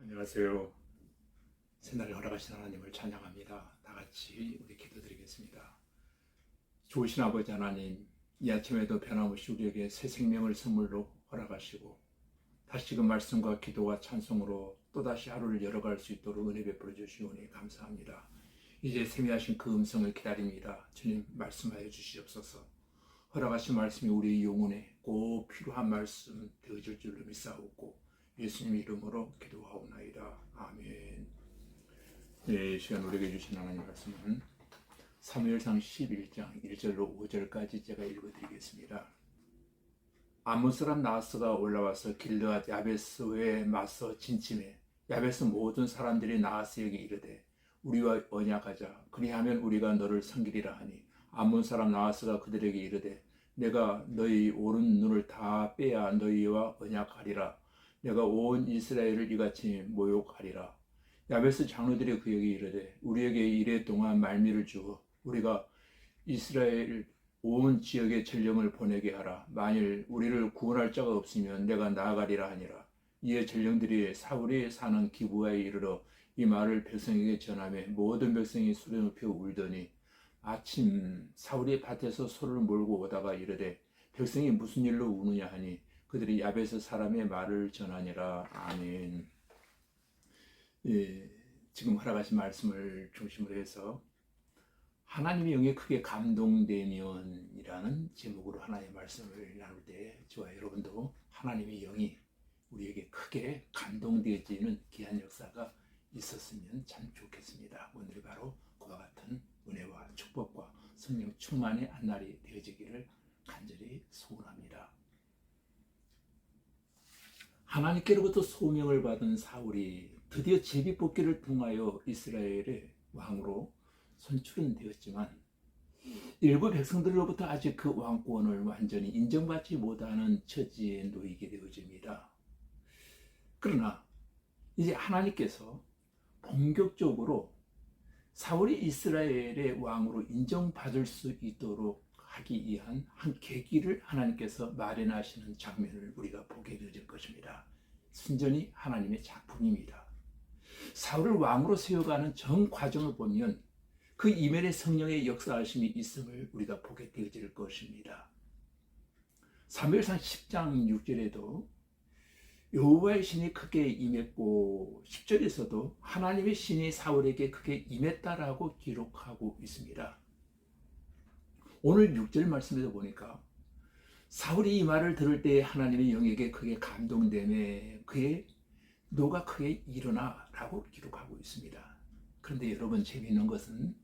안녕하세요. 새날을 허락하신 하나님을 찬양합니다. 다 같이 우리 기도드리겠습니다. 좋으신 아버지 하나님, 이 아침에도 변함없이 우리에게 새 생명을 선물로 허락하시고 다시금 말씀과 기도와 찬송으로 또다시 하루를 열어갈 수 있도록 은혜 베풀어 주시오니 감사합니다. 이제 세미하신 그 음성을 기다립니다. 주님 말씀하여 주시옵소서. 허락하신 말씀이 우리 영혼에 꼭 필요한 말씀 되어질 줄로 믿사옵고 예수님 이름으로 기도하옵나이다. 아멘. 네, 이 시간 우리에게 주신 하나님 말씀은 사무엘상 11장 1절로 5절까지 제가 읽어드리겠습니다. 암몬 사람 나하스가 올라와서 길르앗 야베스에 맞서 진침해 야베스 모든 사람들이 나하스에게 이르되 우리와 언약하자. 그리하면 우리가 너를 섬기리라 하니 암몬 사람 나하스가 그들에게 이르되 내가 너희 오른 눈을 다 빼야 너희와 언약하리라. 내가 온 이스라엘을 이같이 모욕하리라. 야베스 장로들이 그에게 이르되 우리에게 이래 동안 말미를 주어 우리가 이스라엘 온 지역에 전령을 보내게 하라. 만일 우리를 구원할 자가 없으면 내가 나아가리라 하니라. 이에 전령들이 사울이 사는 기브아에 이르러 이 말을 백성에게 전하며 모든 백성이 소리 높여 울더니 아침 사울이 밭에서 소를 몰고 오다가 이르되 백성이 무슨 일로 우느냐 하니 그들이 야베스 사람의 말을 전하니라. 아멘. 예, 지금 허락하신 말씀을 중심으로 해서 하나님의 영에 크게 감동되면이라는 제목으로 하나님의 말씀을 나눌 때 저와 여러분도 하나님의 영이 우리에게 크게 감동되어지는 귀한 역사가 있었으면 참 좋겠습니다. 오늘이 바로 그와 같은 은혜와 축복과 성령 충만의 한날이 되어지기를 간절히 소원합니다. 하나님께로부터 소명을 받은 사울이 드디어 제비뽑기를 통하여 이스라엘의 왕으로 선출은 되었지만 일부 백성들로부터 아직 그 왕권을 완전히 인정받지 못하는 처지에 놓이게 되어집니다. 그러나 이제 하나님께서 본격적으로 사울이 이스라엘의 왕으로 인정받을 수 있도록 하기 위한 한 계기를 하나님께서 마련하시는 장면을 우리가 보게 되어질 것입니다. 순전히 하나님의 작품입니다. 사울을 왕으로 세워가는 전 과정을 보면 그 이면에 성령의 역사하심이 있음을 우리가 보게 되어질 것입니다. 사무엘상 10장 6절에도 여호와의 신이 크게 임했고 10절에서도 하나님의 신이 사울에게 크게 임했다라고 기록하고 있습니다. 오늘 6절 말씀에도 보니까 사울이 이 말을 들을 때 하나님의 영에게 크게 감동되며 그의 노가 크게 일어나라고 기록하고 있습니다. 그런데 여러분 재미있는 것은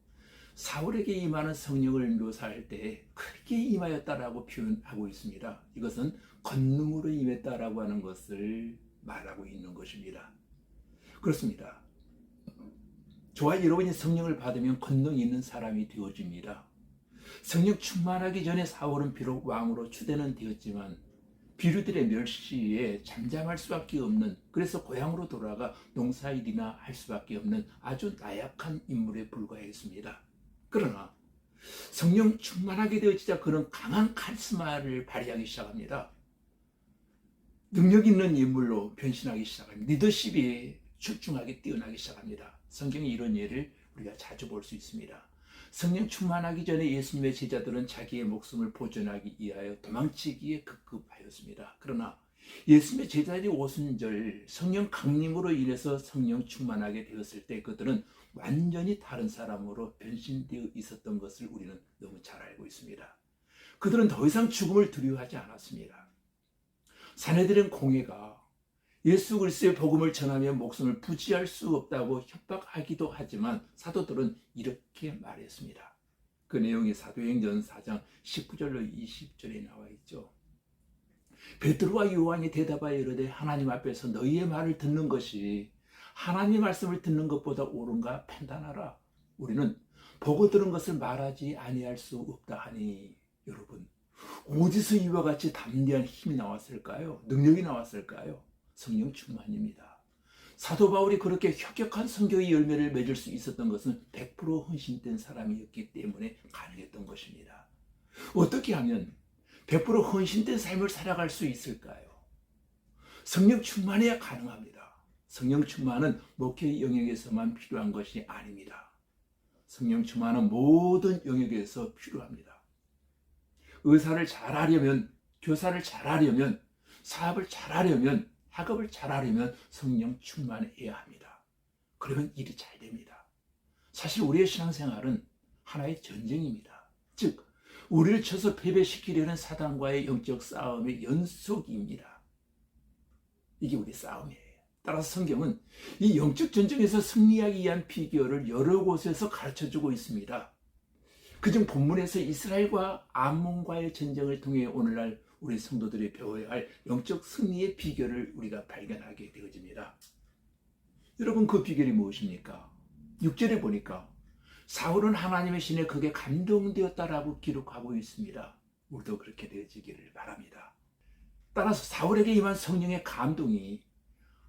사울에게 임하는 성령을 묘사할 때 크게 임하였다라고 표현하고 있습니다. 이것은 권능으로 임했다라고 하는 것을 말하고 있는 것입니다. 그렇습니다. 저와 여러분이 성령을 받으면 권능이 있는 사람이 되어집니다. 성령 충만하기 전에 사울은 비록 왕으로 추대는 되었지만 비류들의 멸시에 잠잠할 수밖에 없는, 그래서 고향으로 돌아가 농사일이나 할 수밖에 없는 아주 나약한 인물에 불과했습니다. 그러나 성령 충만하게 되어지자 그는 강한 카리스마를 발휘하기 시작합니다. 능력 있는 인물로 변신하기 시작합니다. 리더십이 출중하게 뛰어나기 시작합니다. 성경에 이런 예를 우리가 자주 볼 수 있습니다. 성령 충만하기 전에 예수님의 제자들은 자기의 목숨을 보존하기 위하여 도망치기에 급급하였습니다. 그러나 예수님의 제자들이 오순절 성령 강림으로 인해서 성령 충만하게 되었을 때 그들은 완전히 다른 사람으로 변신되어 있었던 것을 우리는 너무 잘 알고 있습니다. 그들은 더 이상 죽음을 두려워하지 않았습니다. 사내들은 공회가 예수 그리스도의 복음을 전하며 목숨을 부지할 수 없다고 협박하기도 하지만 사도들은 이렇게 말했습니다. 그 내용이 사도행전 4장 19절로 20절에 나와 있죠. 베드로와 요한이 대답하여 이르되 하나님 앞에서 너희의 말을 듣는 것이 하나님의 말씀을 듣는 것보다 옳은가 판단하라. 우리는 보고 들은 것을 말하지 아니할 수 없다 하니, 여러분 어디서 이와 같이 담대한 힘이 나왔을까요? 능력이 나왔을까요? 성령 충만입니다. 사도 바울이 그렇게 혁혁한 성경의 열매를 맺을 수 있었던 것은 100% 헌신된 사람이었기 때문에 가능했던 것입니다. 어떻게 하면 100% 헌신된 삶을 살아갈 수 있을까요? 성령 충만해야 가능합니다. 성령 충만은 목회 영역에서만 필요한 것이 아닙니다. 성령 충만은 모든 영역에서 필요합니다. 의사를 잘하려면, 교사를 잘하려면, 사업을 잘하려면, 학업을 잘하려면 성령 충만해야 합니다. 그러면 일이 잘 됩니다. 사실 우리의 신앙생활은 하나의 전쟁입니다. 즉, 우리를 쳐서 패배시키려는 사단과의 영적 싸움의 연속입니다. 이게 우리 싸움이에요. 따라서 성경은 이 영적 전쟁에서 승리하기 위한 비결을 여러 곳에서 가르쳐주고 있습니다. 그중 본문에서 이스라엘과 암몬과의 전쟁을 통해 오늘날 우리 성도들이 배워야 할 영적 승리의 비결을 우리가 발견하게 되어집니다. 여러분, 그 비결이 무엇입니까? 6절에 보니까 사울은 하나님의 신에 크게 감동되었다라고 기록하고 있습니다. 우리도 그렇게 되어지기를 바랍니다. 따라서 사울에게 임한 성령의 감동이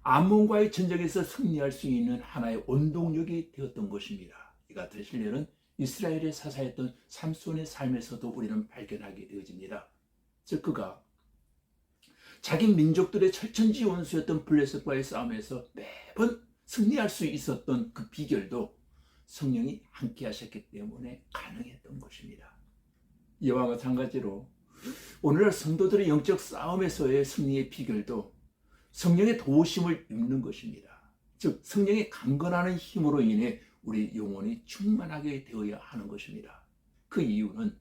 암몬과의 전쟁에서 승리할 수 있는 하나의 원동력이 되었던 것입니다. 이 같은 신뢰는 이스라엘의 사사였던 삼손의 삶에서도 우리는 발견하게 되어집니다. 즉, 그가 자기 민족들의 철천지 원수였던 블레셋과의 싸움에서 매번 승리할 수 있었던 그 비결도 성령이 함께 하셨기 때문에 가능했던 것입니다. 이와 마찬가지로 오늘날 성도들의 영적 싸움에서의 승리의 비결도 성령의 도우심을 입는 것입니다. 즉, 성령의 강건하는 힘으로 인해 우리 영혼이 충만하게 되어야 하는 것입니다. 그 이유는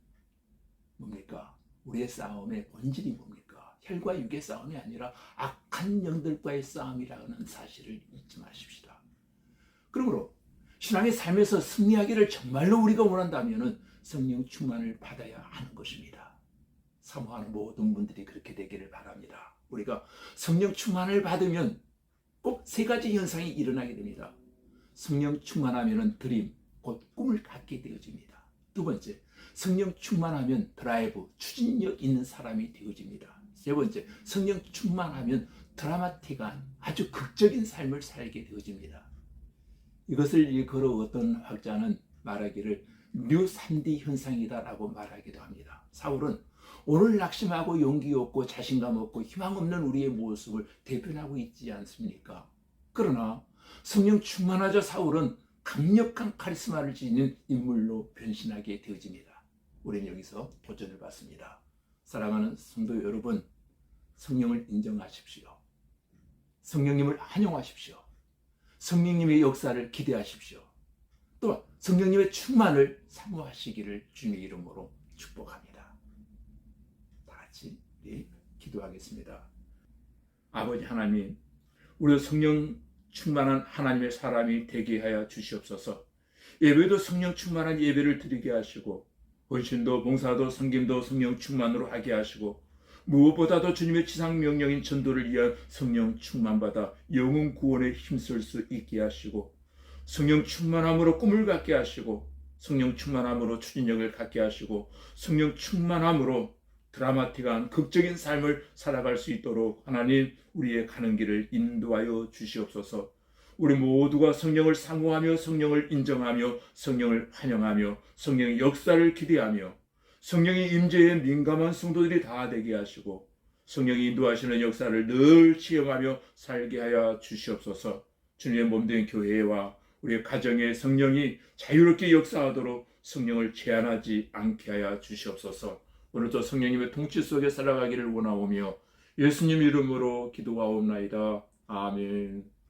뭡니까? 우리의 싸움의 본질이 뭡니까? 혈과 육의 싸움이 아니라 악한 영들과의 싸움이라는 사실을 잊지 마십시다. 그러므로 신앙의 삶에서 승리하기를 정말로 우리가 원한다면 성령 충만을 받아야 하는 것입니다. 사모하는 모든 분들이 그렇게 되기를 바랍니다. 우리가 성령 충만을 받으면 꼭 세 가지 현상이 일어나게 됩니다. 성령 충만하면 드림, 곧 꿈을 갖게 되어집니다. 두 번째, 성령 충만하면 드라이브, 추진력 있는 사람이 되어집니다. 세 번째, 성령 충만하면 드라마틱한 아주 극적인 삶을 살게 되어집니다. 이것을 일컬어 어떤 학자는 말하기를 뉴 3D 현상이다라고 말하기도 합니다. 사울은 오늘 낙심하고 용기 없고 자신감 없고 희망 없는 우리의 모습을 대변하고 있지 않습니까? 그러나 성령 충만하자 사울은 강력한 카리스마를 지닌 인물로 변신하게 되어집니다. 우리는 여기서 도전을 받습니다. 사랑하는 성도 여러분, 성령을 인정하십시오. 성령님을 환영하십시오. 성령님의 역사를 기대하십시오. 또 성령님의 충만을 사모하시기를 주님의 이름으로 축복합니다. 다 같이 기도하겠습니다. 아버지 하나님, 우리 성령 충만한 하나님의 사람이 되게 하여 주시옵소서. 예배도 성령 충만한 예배를 드리게 하시고, 헌신도 봉사도 섬김도 성령 충만으로 하게 하시고, 무엇보다도 주님의 지상 명령인 전도를 위한 성령 충만받아 영혼 구원에 힘쓸 수 있게 하시고, 성령 충만함으로 꿈을 갖게 하시고, 성령 충만함으로 추진력을 갖게 하시고, 성령 충만함으로 드라마틱한 극적인 삶을 살아갈 수 있도록 하나님 우리의 가는 길을 인도하여 주시옵소서. 우리 모두가 성령을 사모하며 성령을 인정하며 성령을 환영하며 성령의 역사를 기대하며 성령의 임재에 민감한 성도들이 다 되게 하시고 성령이 인도하시는 역사를 늘 체험하며 살게 하여 주시옵소서. 주님의 몸된 교회와 우리의 가정에 성령이 자유롭게 역사하도록 성령을 제한하지 않게 하여 주시옵소서. 오늘도 성령님의 통치 속에 살아가기를 원하오며 예수님 이름으로 기도하옵나이다. 아멘.